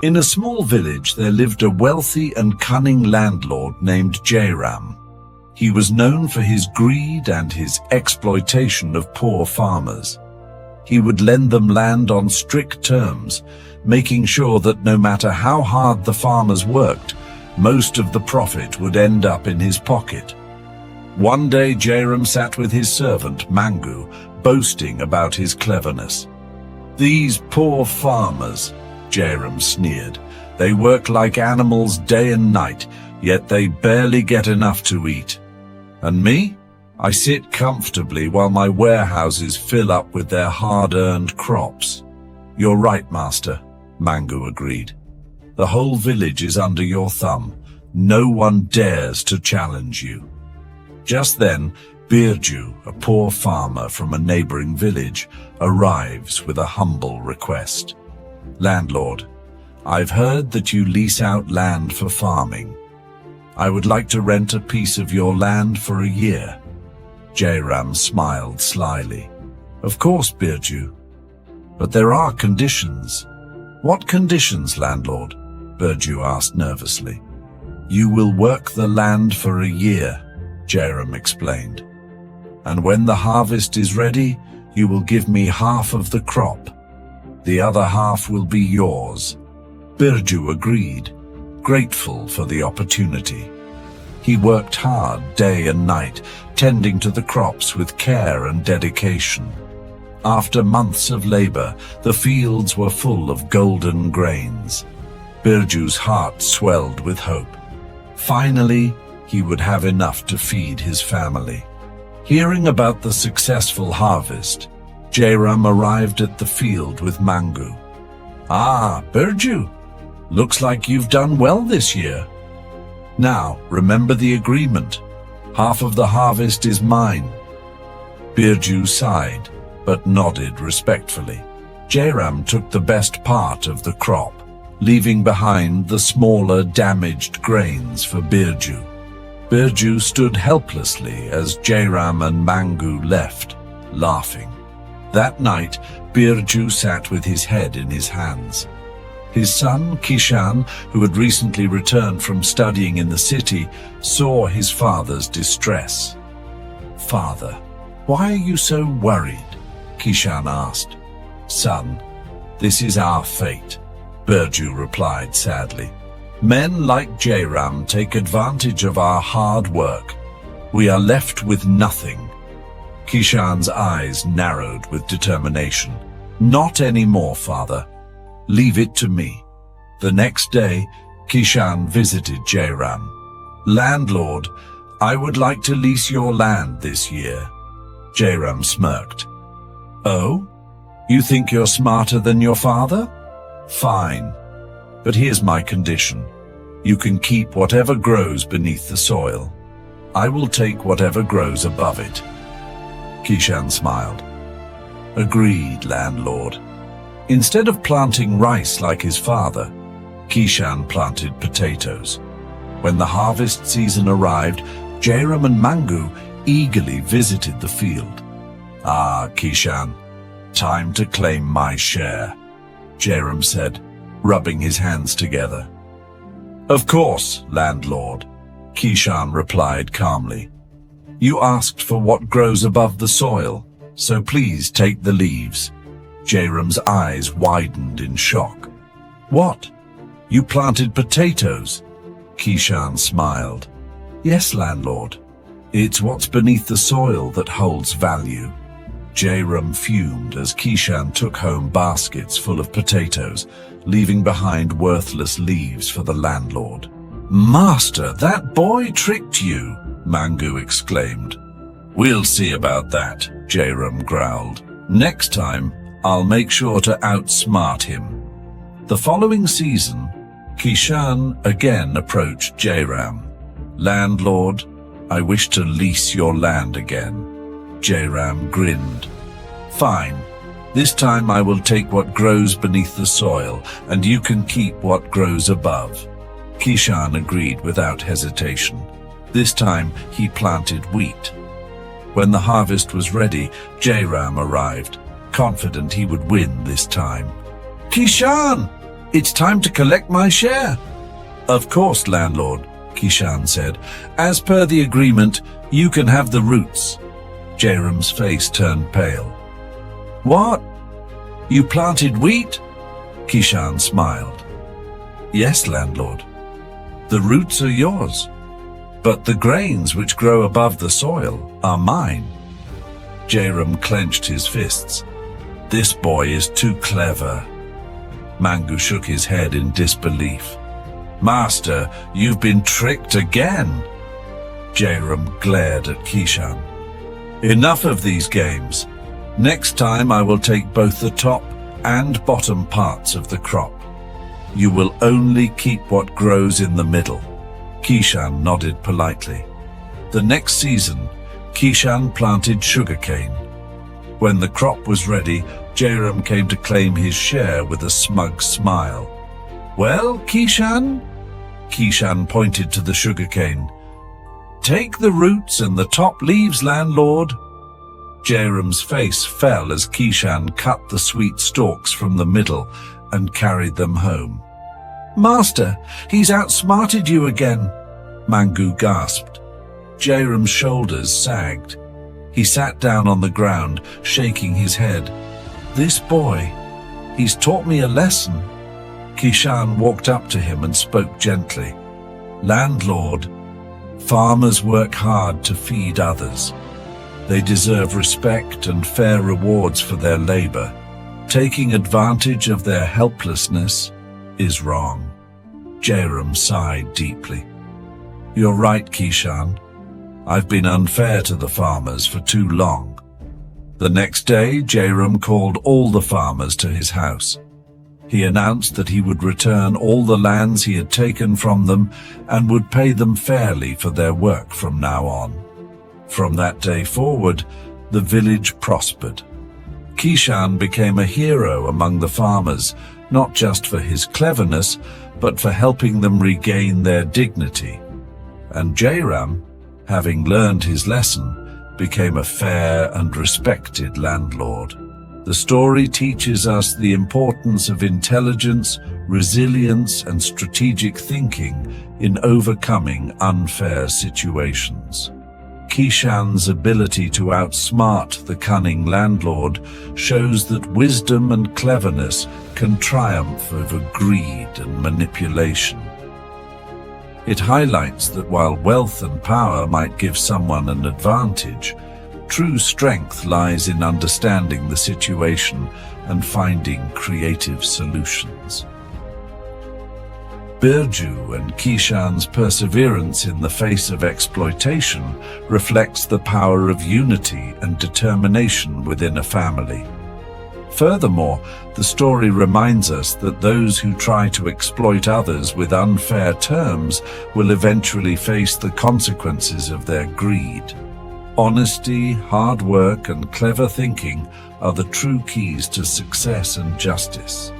In a small village there lived a wealthy and cunning landlord named Jairam. He was known for his greed and his exploitation of poor farmers. He would lend them land on strict terms, making sure that no matter how hard the farmers worked, most of the profit would end up in his pocket. One day Jairam sat with his servant Mangu, boasting about his cleverness. "These poor farmers," Jairam sneered. "They work like animals day and night, yet they barely get enough to eat. And me? I sit comfortably while my warehouses fill up with their hard-earned crops." "You're right, master," Mangu agreed. "The whole village is under your thumb. No one dares to challenge you." Just then, Birju, a poor farmer from a neighboring village, arrives with a humble request. "Landlord, I've heard that you lease out land for farming. I would like to rent a piece of your land for a year." Jairam smiled slyly. "Of course, Birju, but there are conditions." "What conditions, landlord?" Birju asked nervously. "You will work the land for a year," Jairam explained. "And when the harvest is ready, you will give me half of the crop. The other half will be yours." Birju agreed, grateful for the opportunity. He worked hard day and night, tending to the crops with care and dedication. After months of labor, the fields were full of golden grains. Birju's heart swelled with hope. Finally, he would have enough to feed his family. Hearing about the successful harvest, Jairam arrived at the field with Mangu. "Ah, Birju, looks like you've done well this year. Now, remember the agreement. Half of the harvest is mine." Birju sighed, but nodded respectfully. Jairam took the best part of the crop, leaving behind the smaller, damaged grains for Birju. Birju stood helplessly as Jairam and Mangu left, laughing. That night, Birju sat with his head in his hands. His son, Kishan, who had recently returned from studying in the city, saw his father's distress. "Father, why are you so worried?" Kishan asked. "Son, this is our fate," Birju replied sadly. "Men like Jairam take advantage of our hard work. We are left with nothing." Kishan's eyes narrowed with determination. "Not anymore, father. Leave it to me." The next day, Kishan visited Jairam. "Landlord, I would like to lease your land this year." Jairam smirked. "Oh? You think you're smarter than your father? Fine. But here's my condition. You can keep whatever grows beneath the soil. I will take whatever grows above it." Kishan smiled. "Agreed, landlord." Instead of planting rice like his father, Kishan planted potatoes. When the harvest season arrived, Jairam and Mangu eagerly visited the field. "Ah, Kishan, time to claim my share," Jairam said, rubbing his hands together. "Of course, landlord," Kishan replied calmly. "You asked for what grows above the soil, so please take the leaves." Jairam's eyes widened in shock. "What? You planted potatoes?" Kishan smiled. "Yes, landlord. It's what's beneath the soil that holds value." Jairam fumed as Kishan took home baskets full of potatoes, leaving behind worthless leaves for the landlord. "Master, that boy tricked you," Mangu exclaimed. "We'll see about that," Jairam growled. "Next time, I'll make sure to outsmart him." The following season, Kishan again approached Jairam. "Landlord, I wish to lease your land again." Jairam grinned. "Fine. This time I will take what grows beneath the soil, and you can keep what grows above." Kishan agreed without hesitation. This time he planted wheat. When the harvest was ready, Jairam arrived, confident he would win this time. "Kishan, It's time to collect my share. Of course, landlord, Kishan said. As per the agreement, you can have the roots. Jairam's face turned pale. What? You planted wheat? Kishan smiled. Yes, landlord. The roots are yours, but the grains which grow above the soil are mine. Jairam clenched his fists. This boy is too clever. Mangu shook his head in disbelief. Master, you've been tricked again. Jairam glared at Kishan. Enough of these games. Next time I will take both the top and bottom parts of the crop. You will only keep what grows in the middle. Kishan nodded politely. The next season, Kishan planted sugarcane. When the crop was ready, Jairam came to claim his share with a smug smile. Well, Kishan? Kishan pointed to the sugarcane. Take the roots and the top leaves, landlord. Jairam's face fell as Kishan cut the sweet stalks from the middle and carried them home. Master, he's outsmarted you again, Mangu gasped. Jairam's shoulders sagged. He sat down on the ground, shaking his head. This boy, he's taught me a lesson. Kishan walked up to him and spoke gently. Landlord, farmers work hard to feed others. They deserve respect and fair rewards for their labor. Taking advantage of their helplessness is wrong. Jairam sighed deeply. You're right, Kishan. I've been unfair to the farmers for too long. The next day, Jairam called all the farmers to his house. He announced that he would return all the lands he had taken from them and would pay them fairly for their work from now on. From that day forward, the village prospered. Kishan became a hero among the farmers, not just for his cleverness, but for helping them regain their dignity. And Jairam, having learned his lesson, became a fair and respected landlord. The story teaches us the importance of intelligence, resilience, and strategic thinking in overcoming unfair situations. Kishan's ability to outsmart the cunning landlord shows that wisdom and cleverness can triumph over greed and manipulation. It highlights that while wealth and power might give someone an advantage, true strength lies in understanding the situation and finding creative solutions. Birju and Kishan's perseverance in the face of exploitation reflects the power of unity and determination within a family. Furthermore, the story reminds us that those who try to exploit others with unfair terms will eventually face the consequences of their greed. Honesty, hard work, and clever thinking are the true keys to success and justice.